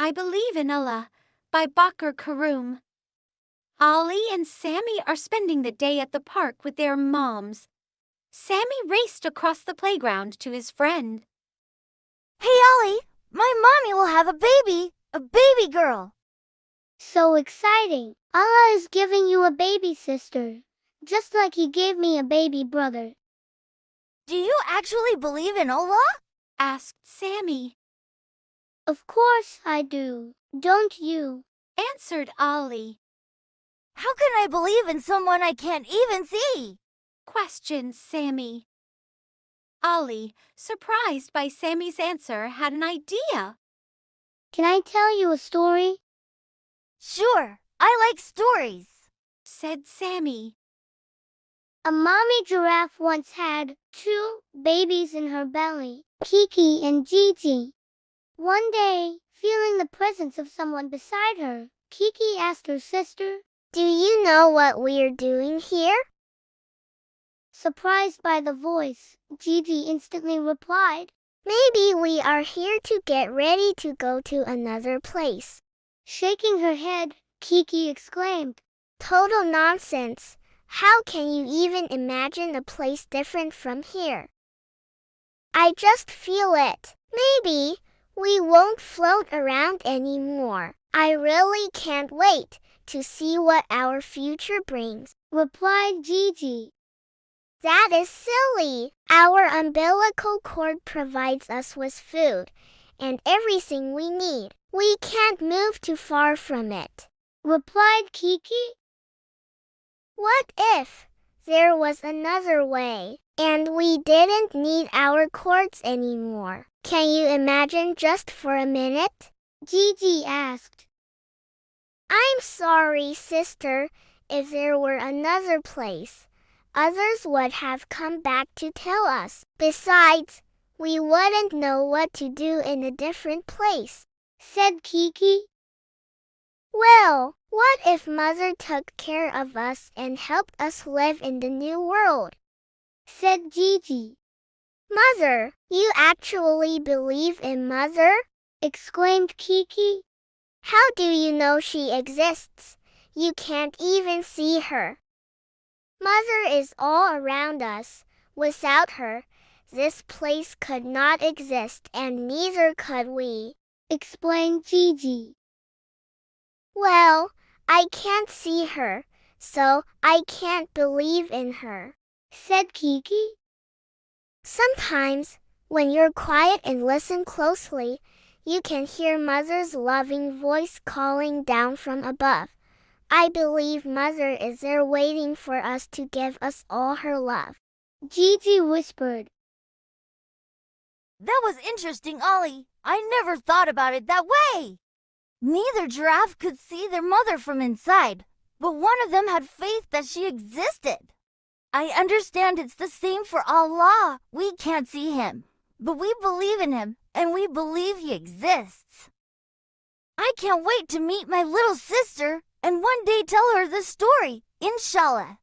I Believe in Allah by Bakr Karum. Ollie and Sammy are spending the day at the park with their moms. Sammy raced across the playground to his friend. Hey, Ollie, my mommy will have a baby girl. So exciting! Allah is giving you a baby sister, just like He gave me a baby brother. Do you actually believe in Allah? Asked Sammy. Of course I do, don't you? Answered Ollie. How can I believe in someone I can't even see? Questioned Sammy. Ollie, surprised by Sammy's answer, had an idea. Can I tell you a story? Sure, I like stories, said Sammy. A mommy giraffe once had 2 babies in her belly, Kiki and Gigi. One day, feeling the presence of someone beside her, Kiki asked her sister, "Do you know what we're doing here?" Surprised by the voice, Gigi instantly replied, "Maybe we are here to get ready to go to another place." Shaking her head, Kiki exclaimed, "Total nonsense. How can you even imagine a place different from here? I just feel it. Maybe we won't float around anymore. I really can't wait to see what our future brings," replied Gigi. "That is silly. Our umbilical cord provides us with food and everything we need. We can't move too far from it," replied Kiki. "What if there was another way, and we didn't need our cords anymore? Can you imagine just for a minute?" Gigi asked. "I'm sorry, sister. If there were another place, others would have come back to tell us. Besides, we wouldn't know what to do in a different place," said Kiki. "Well, what if Mother took care of us and helped us live in the new world?" said Gigi. "Mother, you actually believe in Mother?" exclaimed Kiki. "How do you know she exists? You can't even see her." "Mother is all around us. Without her, this place could not exist, and neither could we," explained Gigi. "Well, I can't see her, so I can't believe in her," said Kiki. "Sometimes, when you're quiet and listen closely, you can hear Mother's loving voice calling down from above. I believe Mother is there waiting for us to give us all her love," Gigi whispered. "That was interesting, Ollie. I never thought about it that way." Neither giraffe could see their mother from inside, but one of them had faith that she existed. "I understand it's the same for Allah. We can't see Him, but we believe in Him, and we believe He exists. I can't wait to meet my little sister and one day tell her this story, inshallah."